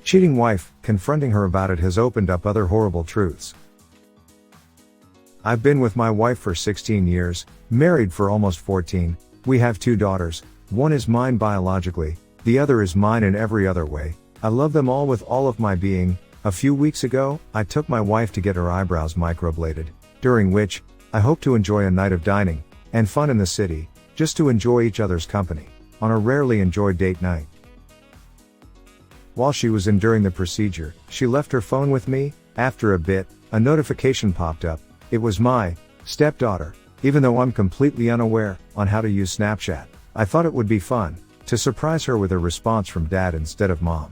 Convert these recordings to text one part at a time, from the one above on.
Cheating wife, confronting her about it has opened up other horrible truths. I've been with my wife for 16 years, married for almost 14, we have 2 daughters, one is mine biologically, the other is mine in every other way, I love them all with all of my being. A few weeks ago, I took my wife to get her eyebrows microbladed, during which, I hope to enjoy a night of dining, and fun in the city, just to enjoy each other's company, on a rarely enjoyed date night. While she was enduring the procedure, she left her phone with me. After a bit, a notification popped up. It was my stepdaughter. Even though I'm completely unaware on how to use Snapchat, I thought it would be fun to surprise her with a response from dad instead of mom.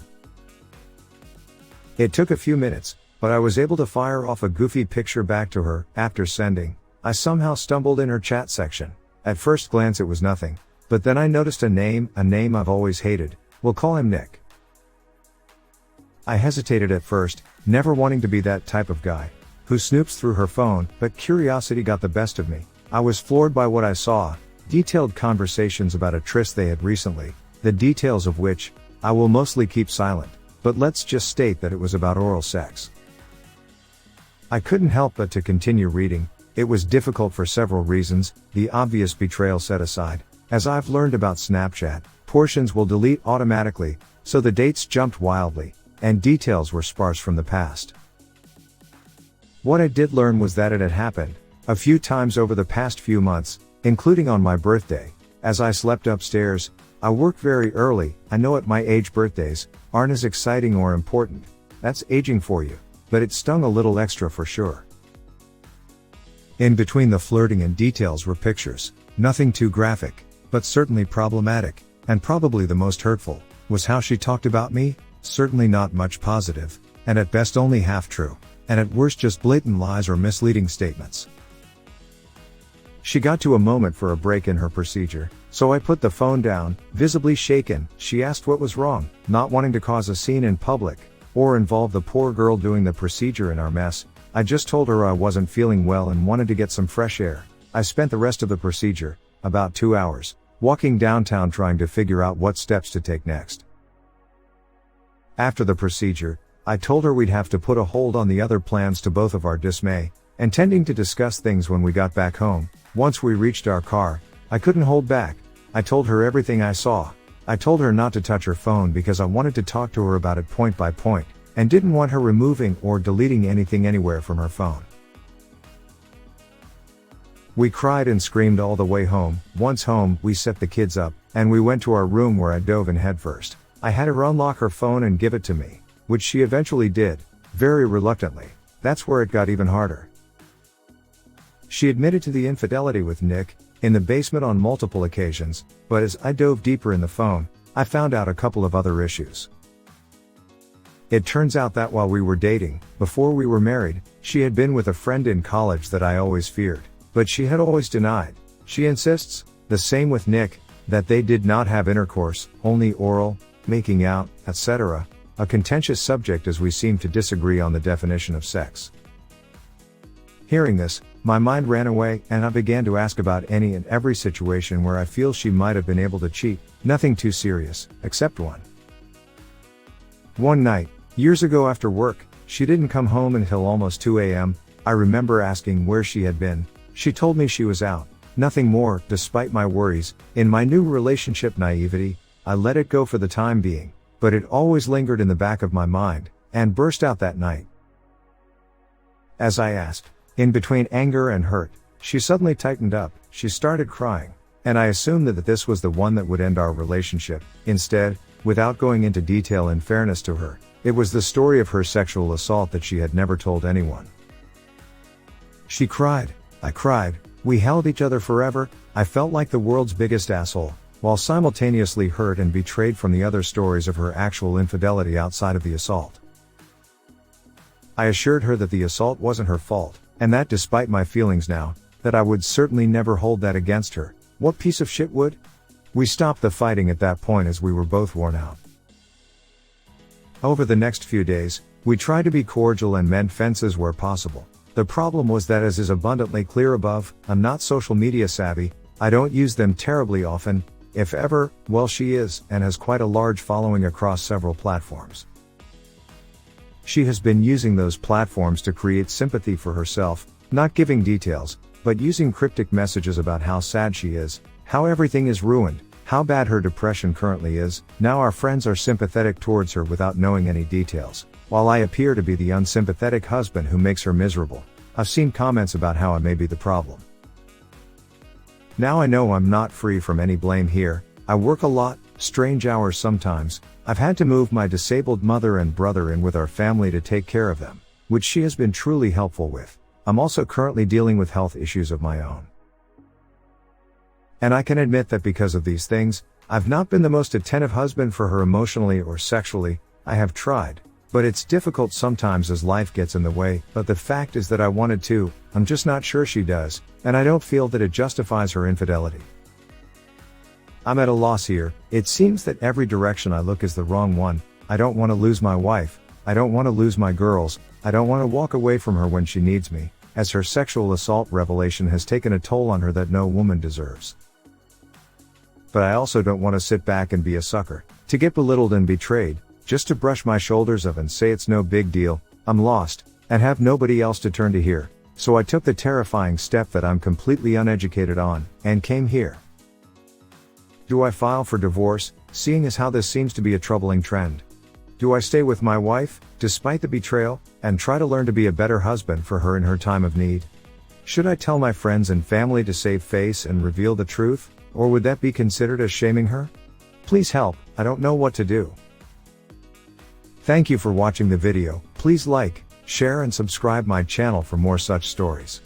It took a few minutes, but I was able to fire off a goofy picture back to her. After sending, I somehow stumbled in her chat section. At first glance it was nothing, but then I noticed a name I've always hated. We'll call him Nick. I hesitated at first, never wanting to be that type of guy who snoops through her phone, but curiosity got the best of me. I was floored by what I saw, detailed conversations about a tryst they had recently, the details of which I will mostly keep silent, but let's just state that it was about oral sex. I couldn't help but to continue reading. It was difficult for several reasons, the obvious betrayal set aside. As I've learned about Snapchat, portions will delete automatically, so the dates jumped wildly, and details were sparse from the past. What I did learn was that it had happened a few times over the past few months, including on my birthday. As I slept upstairs, I work very early. I know at my age birthdays aren't as exciting or important. That's aging for you. But it stung a little extra for sure. In between the flirting and details were pictures. Nothing too graphic, but certainly problematic, and probably the most hurtful, was how she talked about me. Certainly not much positive, and at best only half true, and at worst just blatant lies or misleading statements. She got to a moment for a break in her procedure, so I put the phone down, visibly shaken. She asked what was wrong, not wanting to cause a scene in public, or involve the poor girl doing the procedure in our mess. I just told her I wasn't feeling well and wanted to get some fresh air. I spent the rest of the procedure, about 2 hours, walking downtown trying to figure out what steps to take next. After the procedure, I told her we'd have to put a hold on the other plans to both of our dismay, intending to discuss things when we got back home. Once we reached our car, I couldn't hold back. I told her everything I saw. I told her not to touch her phone because I wanted to talk to her about it point by point, and didn't want her removing or deleting anything anywhere from her phone. We cried and screamed all the way home. Once home, we set the kids up, and we went to our room where I dove in headfirst. I had her unlock her phone and give it to me, which she eventually did, very reluctantly. That's where it got even harder. She admitted to the infidelity with Nick, in the basement on multiple occasions, but as I dove deeper in the phone, I found out a couple of other issues. It turns out that while we were dating, before we were married, she had been with a friend in college that I always feared, but she had always denied. She insists, the same with Nick, that they did not have intercourse, only oral, making out, etc., a contentious subject as we seem to disagree on the definition of sex. Hearing this, my mind ran away, and I began to ask about any and every situation where I feel she might have been able to cheat. Nothing too serious, except one. One night, years ago after work, she didn't come home until almost 2 a.m. I remember asking where she had been. She told me she was out. Nothing more. Despite my worries, in my new relationship naivety, I let it go for the time being, but it always lingered in the back of my mind, and burst out that night. As I asked, in between anger and hurt, she suddenly tightened up. She started crying, and I assumed that this was the one that would end our relationship. Instead, without going into detail in fairness to her, it was the story of her sexual assault that she had never told anyone. She cried, I cried, we held each other forever. I felt like the world's biggest asshole, while simultaneously hurt and betrayed from the other stories of her actual infidelity outside of the assault. I assured her that the assault wasn't her fault, and that despite my feelings now, that I would certainly never hold that against her. What piece of shit would? We stopped the fighting at that point as we were both worn out. Over the next few days, we tried to be cordial and mend fences where possible. The problem was that, as is abundantly clear above, I'm not social media savvy. I don't use them terribly often, if ever. Well, she is, and has quite a large following across several platforms. She has been using those platforms to create sympathy for herself, not giving details, but using cryptic messages about how sad she is, how everything is ruined, how bad her depression currently is. Now our friends are sympathetic towards her without knowing any details, while I appear to be the unsympathetic husband who makes her miserable. I've seen comments about how I may be the problem. Now I know I'm not free from any blame here. I work a lot, strange hours sometimes. I've had to move my disabled mother and brother in with our family to take care of them, which she has been truly helpful with. I'm also currently dealing with health issues of my own. And I can admit that because of these things, I've not been the most attentive husband for her emotionally or sexually. I have tried, but it's difficult sometimes as life gets in the way. But the fact is that I wanted to, I'm just not sure she does, and I don't feel that it justifies her infidelity. I'm at a loss here. It seems that every direction I look is the wrong one. I don't want to lose my wife. I don't want to lose my girls. I don't want to walk away from her when she needs me, as her sexual assault revelation has taken a toll on her that no woman deserves. But I also don't want to sit back and be a sucker, to get belittled and betrayed, just to brush my shoulders off and say it's no big deal, I'm lost, and have nobody else to turn to here. So I took the terrifying step that I'm completely uneducated on, and came here. Do I file for divorce, seeing as how this seems to be a troubling trend? Do I stay with my wife, despite the betrayal, and try to learn to be a better husband for her in her time of need? Should I tell my friends and family to save face and reveal the truth, or would that be considered as shaming her? Please help, I don't know what to do. Thank you for watching the video. Please like, share and subscribe my channel for more such stories.